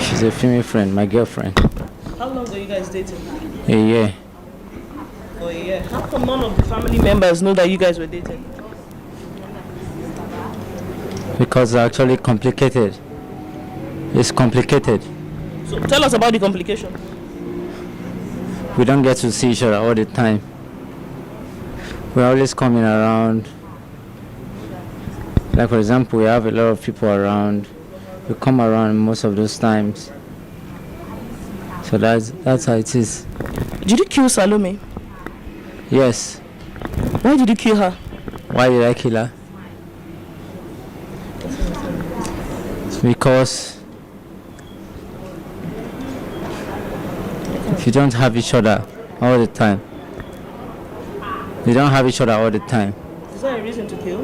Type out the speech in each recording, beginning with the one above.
She's a female friend, my girlfriend. How long are you guys dating? A year. For a year. How come none of the family members know that you guys were dating? Because it's actually complicated. It's complicated. So tell us about the complication. We don't get to see each other all the time. We're always coming around. Like for example, we have a lot of people around. We come around most of those times. So that's how it is. Did you kill Salome? Yes. Why did you kill her? Why did I kill her? Because if you don't have each other all the time, you don't have each other all the time. Is that a reason to kill?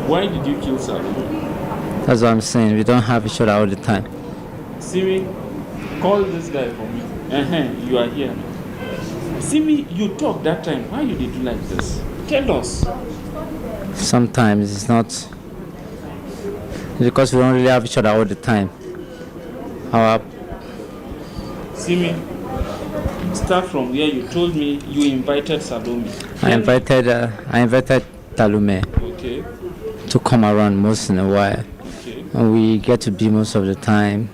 Why did you kill Salome? That's what I'm saying. We don't have each other all the time. Simi, call this guy for me. You are here. Simi, you talked that time. Why you did you like this? Tell us. Sometimes it's not. It's because we don't really have each other all the time. Our Simi, start from where you told me you invited Salome. I invited Talume Okay. to come around most in a while. Okay. And we get to be most of the time.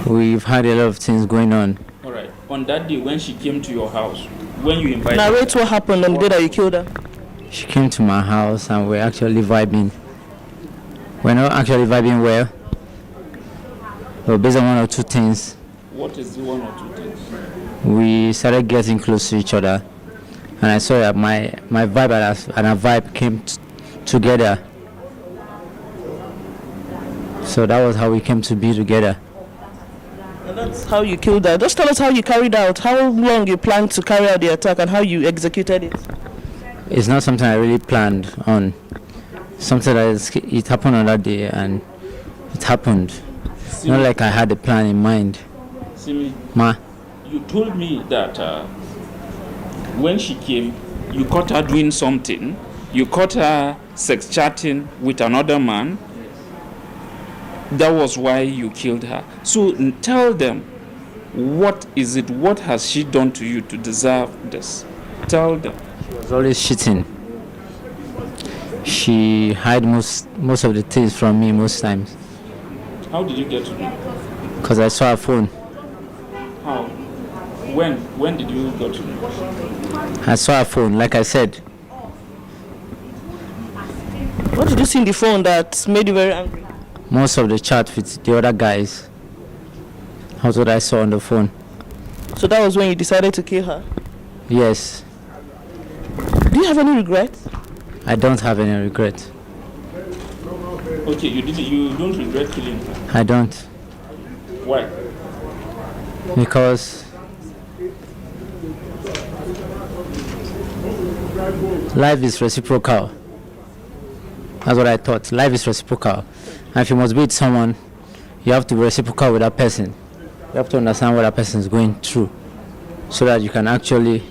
We've had a lot of things going on. All right. On that day when she came to your house, when you invited Narrate what happened on the day that you killed her. She came to my house and we're actually vibing. We're not actually vibing well. But based on one or two things, What is the one or two things? we started getting close to each other. And I saw that my vibe and her vibe came together. So that was how we came to be together. And that's how you killed her. Just tell us how you carried out, how long you planned to carry out the attack and how you executed it. It's not something I really planned on. Something it happened on that day and it happened. Simi, Not like I had a plan in mind. Simi, Ma, you told me that when she came, you caught her doing something. You caught her sex chatting with another man. That was why you killed her. So tell them, what is it? What has she done to you to deserve this? Tell them. she was always cheating. She hid most of the things from me most times. How did you get to know? Because I saw her phone. How? When? When did you get to know? I saw her phone, like I said. What did you see in the phone that made you very angry? Most of the chat with the other guys. That's what I saw on the phone. So that was when you decided to kill her. Yes. Do you have any regrets? I don't have any regret. Okay, you don't regret killing her. I don't. Why? Because life is reciprocal. That's what I thought. Life is reciprocal. And if you must be with someone, you have to be reciprocal with that person. You have to understand what that person is going through so that you can actually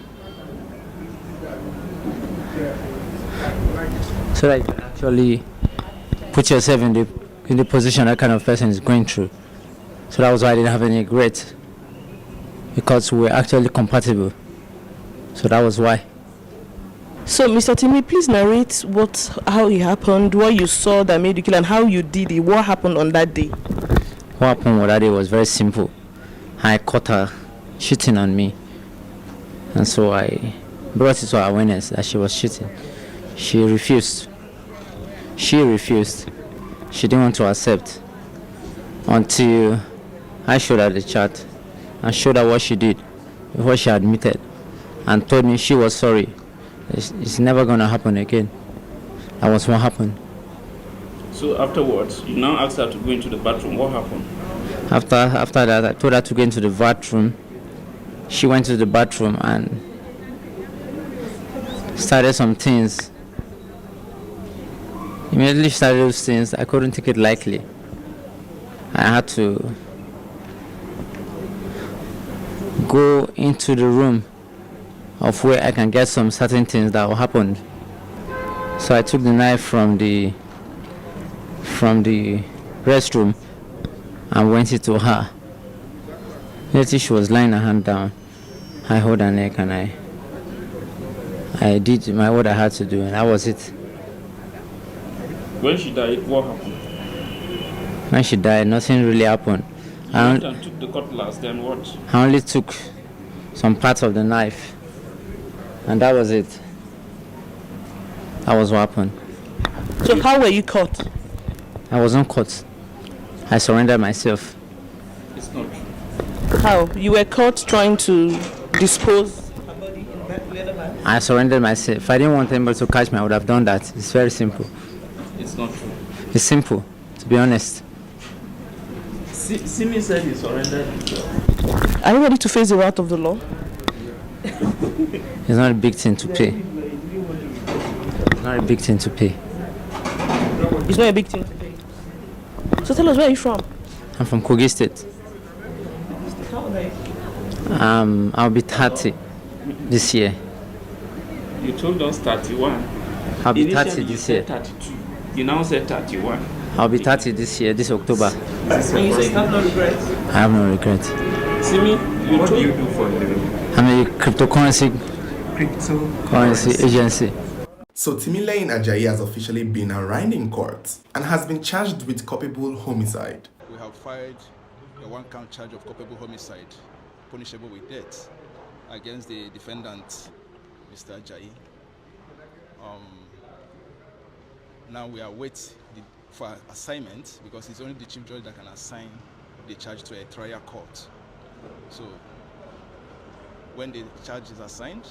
put yourself in the position that kind of person is going through. So that was why I didn't have any regret. Because we were actually compatible. So that was why. So, Mr. Timmy, please narrate how it happened, what you saw that made you kill, and how you did it. What happened on that day? What happened on that day was very simple. I caught her cheating on me. And so I brought it to her awareness that she was cheating. She refused. She didn't want to accept until I showed her the chat and showed her what she did, what she admitted, and told me she was sorry. It's never going to happen again. That was what happened. So afterwards, you now asked her to go into the bathroom. What happened? After that, I told her to go into the bathroom. She went to the bathroom and started some things. Immediately started those things. I couldn't take it lightly. I had to go into the room of where I can get some certain things that will happen. So I took the knife from the restroom and went it to her. Immediately she was lying her hand down. I held her neck and I did what I had to do, and that was it. When she died, what happened? When she died, nothing really happened. You went and took the cutlass, then what? I only took some parts of the knife, and that was it. That was what happened. So how were you caught? I wasn't caught. I surrendered myself. It's not true. How? You were caught trying to dispose. I surrendered myself. If I didn't want anybody to catch me, I would have done that. It's very simple. It's not true. It's simple, to be honest. Simi said he surrendered himself. Are you ready to face the wrath of the law? It's not a big thing to pay. It's not a big thing to pay. It's not a big thing to pay. So tell us, where are you from? I'm from Kogi State. I'll be 30 this year. You told us 31. I'll be 30 Initially, you this said year. 32. You now said 31. I'll be 30 this year, this October. And you say you have no regrets? I have no regret. Simi, what do you do for a living? I'm a cryptocurrency agency. So Timileyin Ajayi has officially been arraigned in court and has been charged with culpable homicide. We have filed a one-count charge of culpable homicide, punishable with death, against the defendant, Mr. Ajayi. Now we await for assignment, because it's only the chief judge that can assign the charge to a trial court. So when the charge is assigned,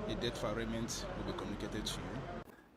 a date for arraignment will be communicated to you.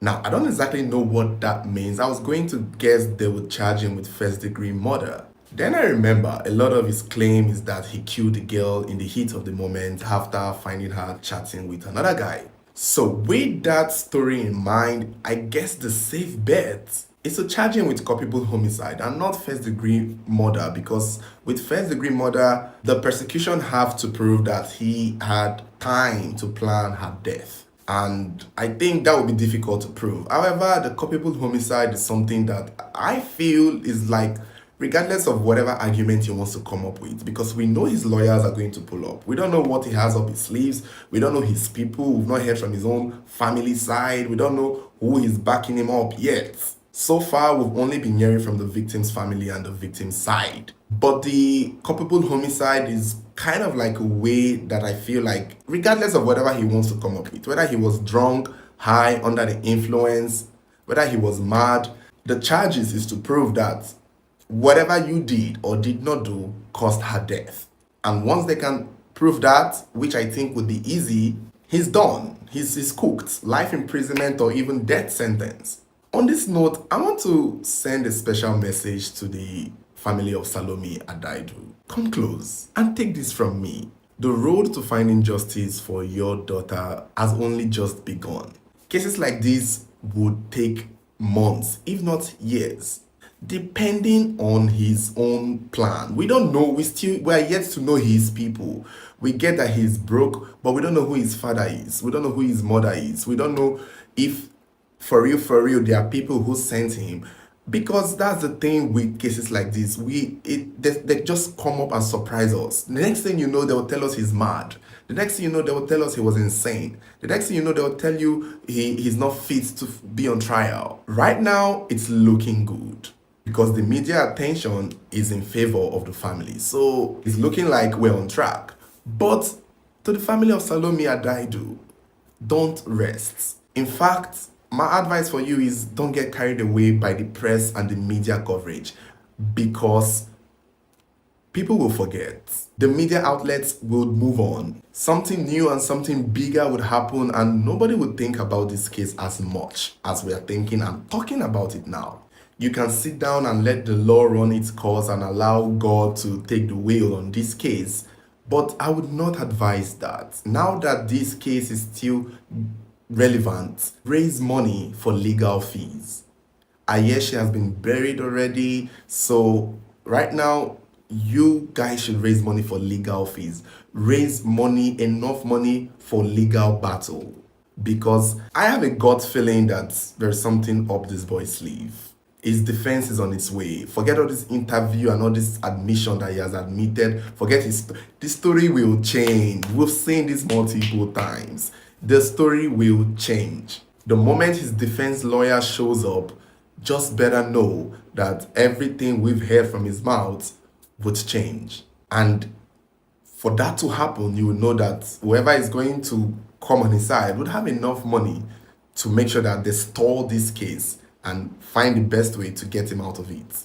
Now, I don't exactly know what that means. I was going to guess they would charge him with first-degree murder. Then I remember a lot of his claim is that he killed the girl in the heat of the moment after finding her chatting with another guy. So with that story in mind, I guess the safe bet is to charge him with culpable homicide and not first-degree murder, because with first-degree murder, the prosecution have to prove that he had time to plan her death. And I think that would be difficult to prove. However, the culpable homicide is something that I feel is like, regardless of whatever argument he wants to come up with, because we know his lawyers are going to pull up. We don't know what he has up his sleeves. We don't know his people. We've not heard from his own family side. We don't know who is backing him up yet. So far, we've only been hearing from the victim's family and the victim's side. But the culpable homicide is kind of like a way that I feel like, regardless of whatever he wants to come up with, whether he was drunk, high, under the influence, whether he was mad, the charges is to prove that whatever you did or did not do caused her death. And once they can prove that, which I think would be easy, he's done. He's cooked. Life imprisonment or even death sentence. On this note, I want to send a special message to the family of Salome Adaidu. Come close and take this from me. The road to finding justice for your daughter has only just begun. Cases like this would take months, if not years, depending on his own plan. We don't know. We are yet to know his people. We get that he's broke, but we don't know who his father is. We don't know who his mother is. We don't know if for real, there are people who sent him. Because that's the thing with cases like this. They just come up and surprise us. The next thing you know, they will tell us he's mad. The next thing you know, they will tell us he was insane. The next thing you know, they will tell you he's not fit to be on trial. Right now, it's looking good, because the media attention is in favor of the family. So it's looking like we're on track. But to the family of Salome Adaidu, don't rest. In fact, my advice for you is don't get carried away by the press and the media coverage, because people will forget. The media outlets will move on. Something new and something bigger would happen, and nobody would think about this case as much as we are thinking and talking about it now. You can sit down and let the law run its course and allow God to take the wheel on this case. But I would not advise that. Now that this case is still relevant, raise money for legal fees. I hear she has been buried already, so right now you guys should raise money for legal fees. Raise money, enough money for legal battle. because I have a gut feeling that there's something up this boy's sleeve. His defense is on its way. Forget all this interview and all this admission that he has admitted. Forget this story will change. We've seen this multiple times. The story will change. The moment his defense lawyer shows up, just better know that everything we've heard from his mouth would change. And for that to happen, you will know that whoever is going to come on his side would have enough money to make sure that they stall this case and find the best way to get him out of it.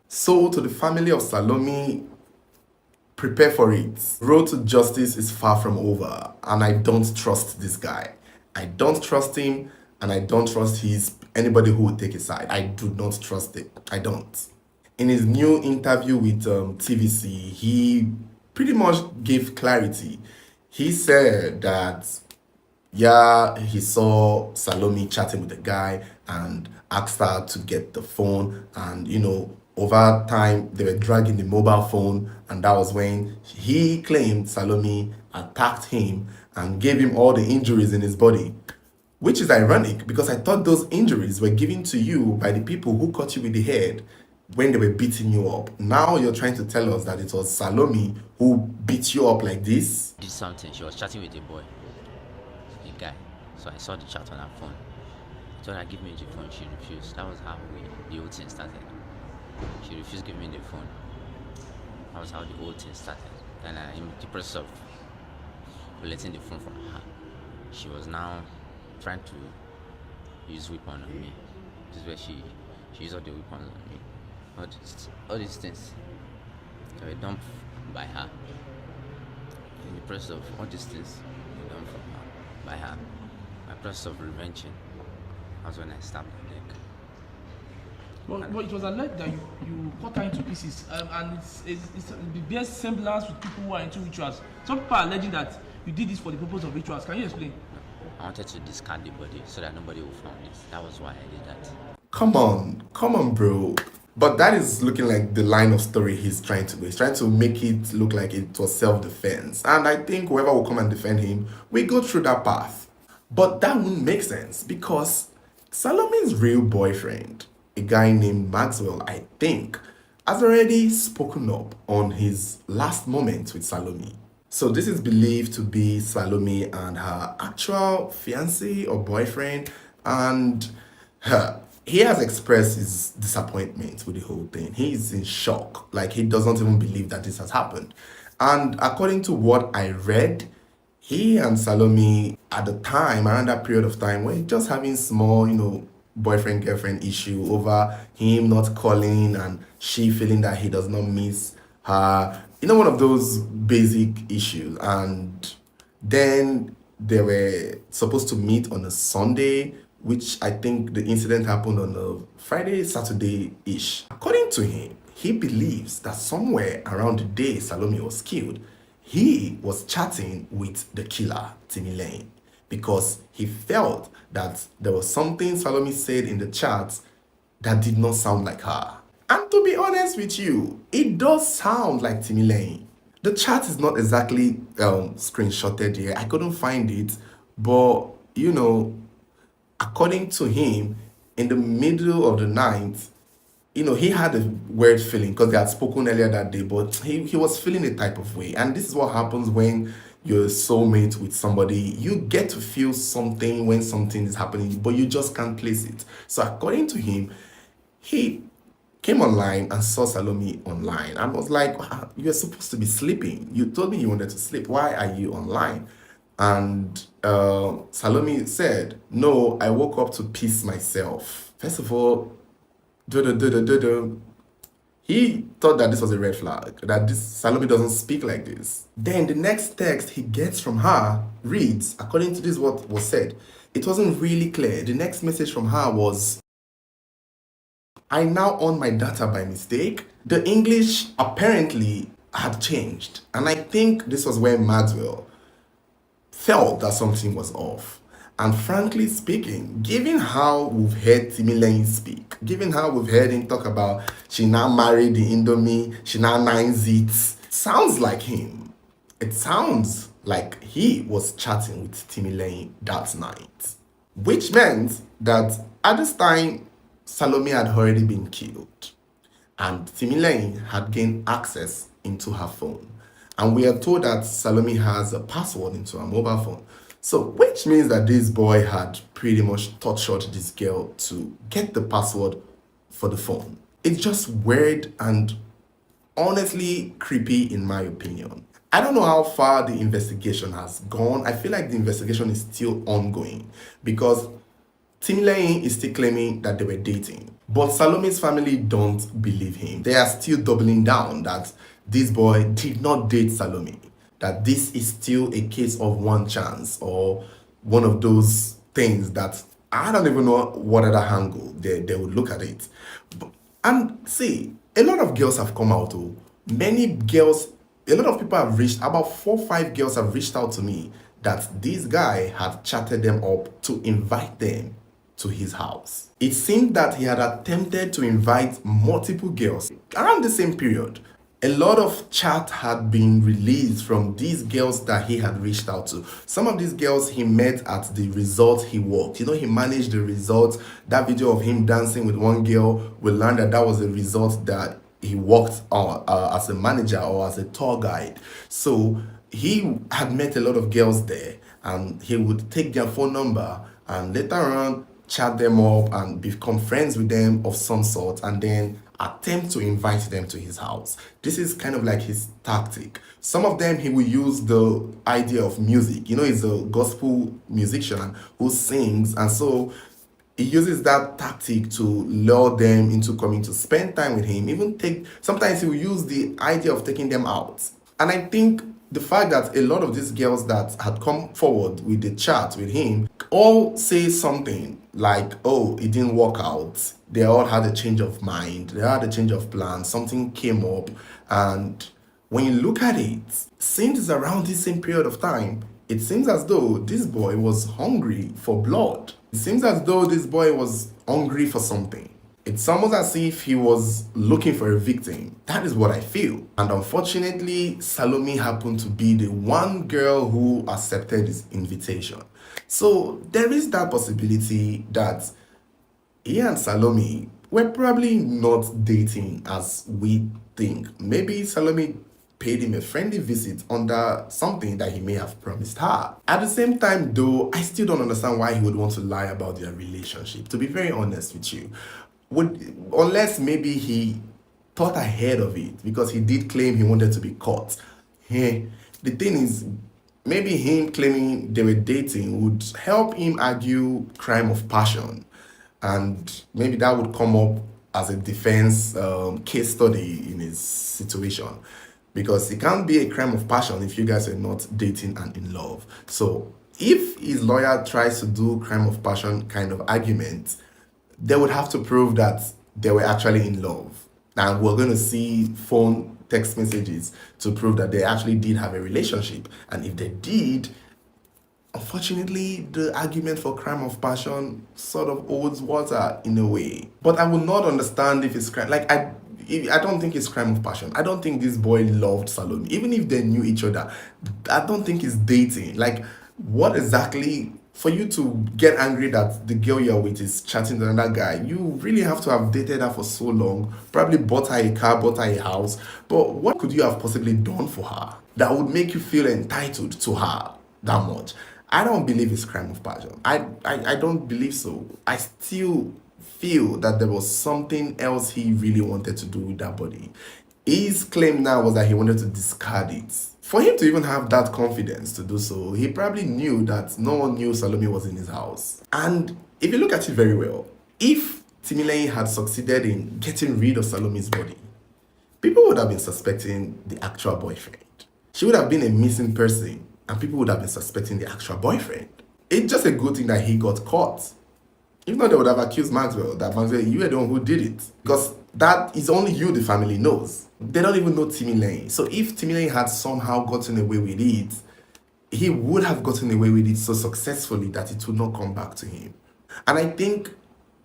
So, to the family of Salome, prepare for it. Road to justice is far from over, and I don't trust this guy. I don't trust him, and I don't trust anybody who would take his side. I do not trust it. I don't. In his new interview with TVC, he pretty much gave clarity. He said that, yeah, he saw Salome chatting with a guy and asked her to get the phone, and over time they were dragging the mobile phone, and that was when he claimed Salome attacked him and gave him all the injuries in his body, which is ironic because I thought those injuries were given to you by the people who caught you with the head when they were beating you up. Now you're trying to tell us that it was Salome who beat you up like this? Did something. She was chatting with a boy, a guy. So I saw the chat on her phone. I told her, give me the phone. She refused. That was how the whole thing started. She refused to give me the phone. That was how the whole thing started. And in the process of collecting the phone from her, she was now trying to use weapon on me. This is where she used all the weapons on me. All these things were done by her. In the process of all these things were done by her. My process of revenging. That's when I stabbed her neck. But it was alleged that you cut her into pieces, and it's the best semblance with people who are into rituals. Some people are alleging that you did this for the purpose of rituals. Can you explain? I wanted to discard the body so that nobody would find it. That was why I did that. Come on, bro. But that is looking like the line of story he's trying to go. He's trying to make it look like it was self-defense. And I think whoever will come and defend him, we go through that path. But that wouldn't make sense because Salome's real boyfriend, a guy named Maxwell, I think, has already spoken up on his last moments with Salome. So this is believed to be Salome and her actual fiancé or boyfriend, and he has expressed his disappointment with the whole thing. He's in shock, like he doesn't even believe that this has happened. And according to what I read, he and Salome at the time, around that period of time, were just having small, boyfriend-girlfriend issue over him not calling and she feeling that he does not miss her. One of those basic issues. And then they were supposed to meet on a Sunday, which I think the incident happened on a Friday, Saturday-ish. According to him, he believes that somewhere around the day Salome was killed, he was chatting with the killer, Timmy Lane, because he felt that there was something Salome said in the chat that did not sound like her. And to be honest with you, it does sound like Timmy Lane. The chat is not exactly screenshotted here. I couldn't find it, but according to him, in the middle of the night, he had a weird feeling because they had spoken earlier that day, but he was feeling a type of way. And this is what happens when you're a soulmate with somebody. You get to feel something when something is happening, but you just can't place it. So according to him, he came online and saw Salome online and was like, you're supposed to be sleeping. You told me you wanted to sleep. Why are you online? And Salome said, no, I woke up to piss myself. First of all, he thought that this was a red flag, that this Salome doesn't speak like this. Then the next text he gets from her reads, according to this what was said, it wasn't really clear. The next message from her was, I now on my data by mistake. The English apparently had changed. And I think this was where Maxwell felt that something was off. And frankly speaking, given how we've heard Timmy Lane speak, given how we've heard him talk about she now married the Indomie, she now 9 zits, sounds like him. It sounds like he was chatting with Timileyin that night, which meant that at this time, Salome had already been killed and Timileyin had gained access into her phone. And we are told that Salome has a password into her mobile phone. So, which means that this boy had pretty much tortured this girl to get the password for the phone. It's just weird and honestly creepy in my opinion. I don't know how far the investigation has gone. I feel like the investigation is still ongoing because Timileyin is still claiming that they were dating. But Salome's family don't believe him. They are still doubling down that this boy did not date Salome, that this is still a case of one chance or one of those things that I don't even know what other angle they would look at it. And see, a lot of girls have come out. Oh, many girls, a lot of people have reached, about 4 or 5 girls have reached out to me that this guy had chatted them up to invite them to his house. It seemed that he had attempted to invite multiple girls around the same period. A lot of chat had been released from these girls that he had reached out to. Some of these girls he met at the resort he worked. You know, he managed the resort. That video of him dancing with one girl, we learned that that was a resort that he worked on as a manager or as a tour guide. So he had met a lot of girls there and he would take their phone number and later on chat them up and become friends with them of some sort and then attempt to invite them to his house. This is kind of like his tactic. Some of them he will use the idea of music. You know, he's a gospel musician who sings, and so he uses that tactic to lure them into coming to spend time with him. Sometimes he will use the idea of taking them out. And I think the fact that a lot of these girls that had come forward with the chat with him all say something like, oh, it didn't work out. They all had a change of mind. They had a change of plan. Something came up. And when you look at it, since it's around this same period of time, it seems as though this boy was hungry for blood. It seems as though this boy was hungry for something. It's almost as if he was looking for a victim. That is what I feel. And unfortunately, Salome happened to be the one girl who accepted his invitation. So there is that possibility that he and Salome were probably not dating as we think. Maybe Salome paid him a friendly visit under something that he may have promised her. At the same time though, I still don't understand why he would want to lie about their relationship, to be very honest with you. Unless maybe he thought ahead of it, because he did claim he wanted to be caught. The thing is, maybe him claiming they were dating would help him argue crime of passion, and maybe that would come up as a defense case study in his situation, because it can't be a crime of passion if you guys are not dating and in love. So if his lawyer tries to do crime of passion kind of argument, they would have to prove that they were actually in love. And we're going to see phone text messages to prove that they actually did have a relationship. And if they did, unfortunately, the argument for crime of passion sort of holds water in a way. But I would not understand if it's crime. Like, I don't think it's crime of passion. I don't think this boy loved Salome. Even if they knew each other, I don't think it's dating. Like, what exactly... For you to get angry that the girl you're with is chatting to another guy, you really have to have dated her for so long, probably bought her a car, bought her a house. But what could you have possibly done for her that would make you feel entitled to her that much? I don't believe it's crime of passion. I don't believe so. I still feel that there was something else he really wanted to do with that body. His claim now was that he wanted to discard it. For him to even have that confidence to do so, he probably knew that no one knew Salome was in his house. And if you look at it very well, if Timileyin had succeeded in getting rid of Salome's body, people would have been suspecting the actual boyfriend. She would have been a missing person, and people would have been suspecting the actual boyfriend. It's just a good thing that he got caught. If not, they would have accused Maxwell, that Maxwell, you were the one who did it. Because that is only you the family knows. They don't even know Timileyin. So if Timileyin had somehow gotten away with it, he would have gotten away with it so successfully that it would not come back to him. And I think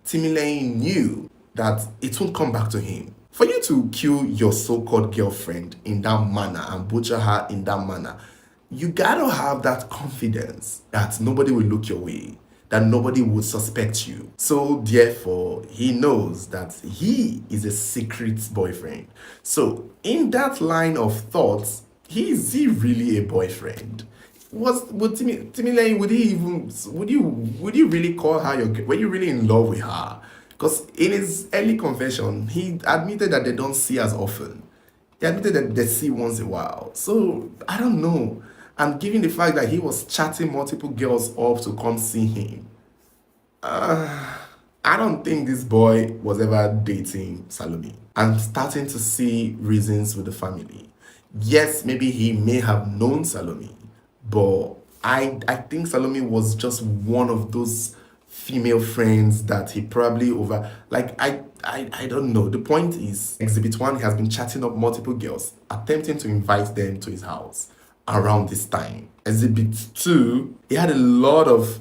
Timileyin knew that it won't come back to him. For you to kill your so-called girlfriend in that manner and butcher her in that manner, you gotta have that confidence that nobody will look your way, that nobody would suspect you. So therefore, he knows that he is a secret boyfriend. So in that line of thoughts, is he really a boyfriend? Would Timilane, would you really call her your, were you really in love with her? Because in his early confession, he admitted that they don't see as often. He admitted that they see once in a while. So I don't know. And given the fact that he was chatting multiple girls up to come see him, I don't think this boy was ever dating Salome. I'm starting to see reasons with the family. Yes, maybe he may have known Salome, but I think Salome was just one of those female friends that he probably over, like, I don't know. The point is, Exhibit 1 has been chatting up multiple girls, attempting to invite them to his house around this time. Exhibit 2, he had a lot of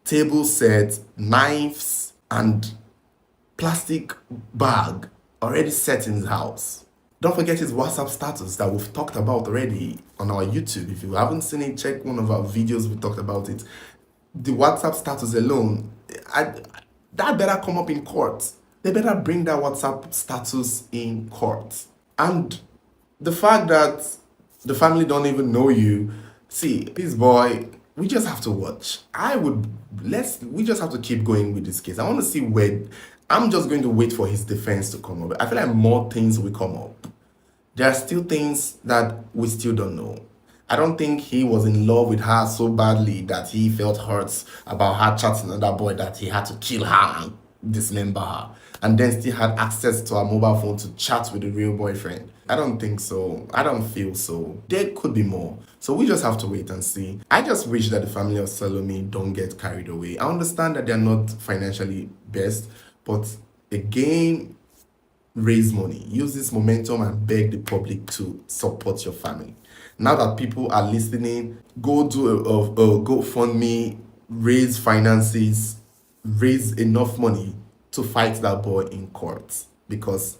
table sets, knives, and plastic bag already set in his house. Don't forget his WhatsApp status that we've talked about already on our YouTube. If you haven't seen it, check one of our videos, we talked about it. The WhatsApp status alone, that better come up in court. They better bring that WhatsApp status in court. And the fact that the family don't even know you, see, this boy, we just have to watch. We just have to keep going with this case. I want to see where, I'm just going to wait for his defense to come up. I feel like more things will come up. There are still things that we still don't know. I don't think he was in love with her so badly that he felt hurt about her chatting another boy that he had to kill her and dismember her, and then still had access to her mobile phone to chat with the real boyfriend. I don't think so. I don't feel so. There could be more. So we just have to wait and see. I just wish that the family of Salome don't get carried away. I understand that they're not financially best, but again, raise money. Use this momentum and beg the public to support your family. Now that people are listening, go do a GoFundMe, raise finances, raise enough money to fight that boy in court. Because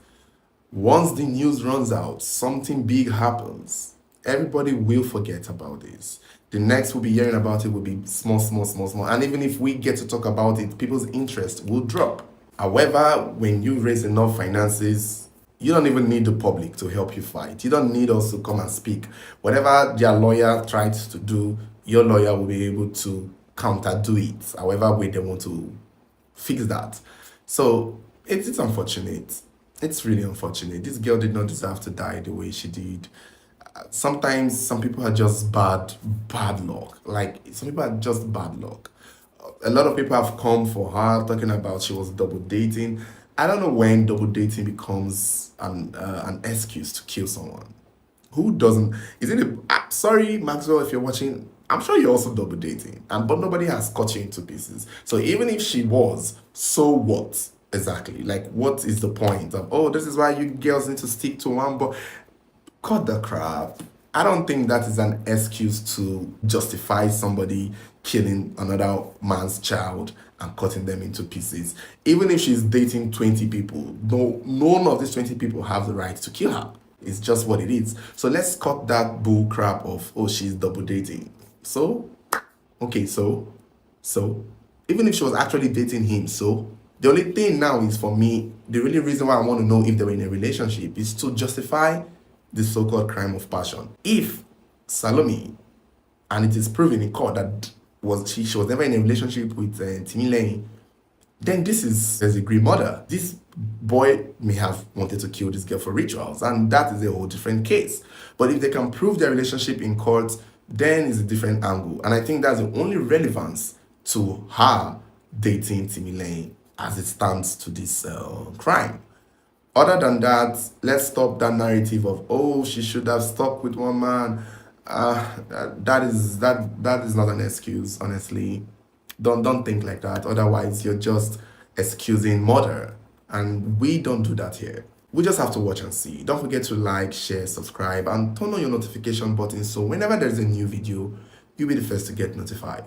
once the news runs out, something big happens, everybody will forget about this. The next we'll be hearing about it will be small. And even if we get to talk about it, people's interest will drop. However, when you raise enough finances, you don't even need the public to help you fight. You don't need us to come and speak. Whatever their lawyer tries to do, your lawyer will be able to counter-do it, however way they want to fix that. So it's unfortunate. It's really unfortunate. This girl did not deserve to die the way she did. Sometimes some people are just bad luck. Like, some people are just bad luck. A lot of people have come for her talking about she was double dating. I don't know when double dating becomes an excuse to kill someone. Who doesn't? Is it sorry, Maxwell, if you're watching, I'm sure you're also double dating, but nobody has cut you into pieces. So even if she was, so what? Exactly. Like, what is the point of, oh, this is why you girls need to stick to one boy? Cut the crap. I don't think that is an excuse to justify somebody killing another man's child and cutting them into pieces. Even if she's dating 20 people, none of these 20 people have the right to kill her. It's just what it is. So let's cut that bull crap of, oh, she's double dating. So, okay, so, even if she was actually dating him, so, the only thing now is, for me, the really reason why I want to know if they were in a relationship is to justify the so-called crime of passion. If Salome, and it is proven in court that she was never in a relationship with Timilane, then this is a degree murder. This boy may have wanted to kill this girl for rituals, and that is a whole different case. But if they can prove their relationship in court, then it's a different angle. And I think that's the only relevance to her dating Timilane as it stands to this crime. Other than that, let's stop that narrative of, oh, she should have stuck with one man. That is not an excuse, honestly. Don't think like that. Otherwise, you're just excusing murder. And we don't do that here. We just have to watch and see. Don't forget to like, share, subscribe, and turn on your notification button so whenever there's a new video, you'll be the first to get notified.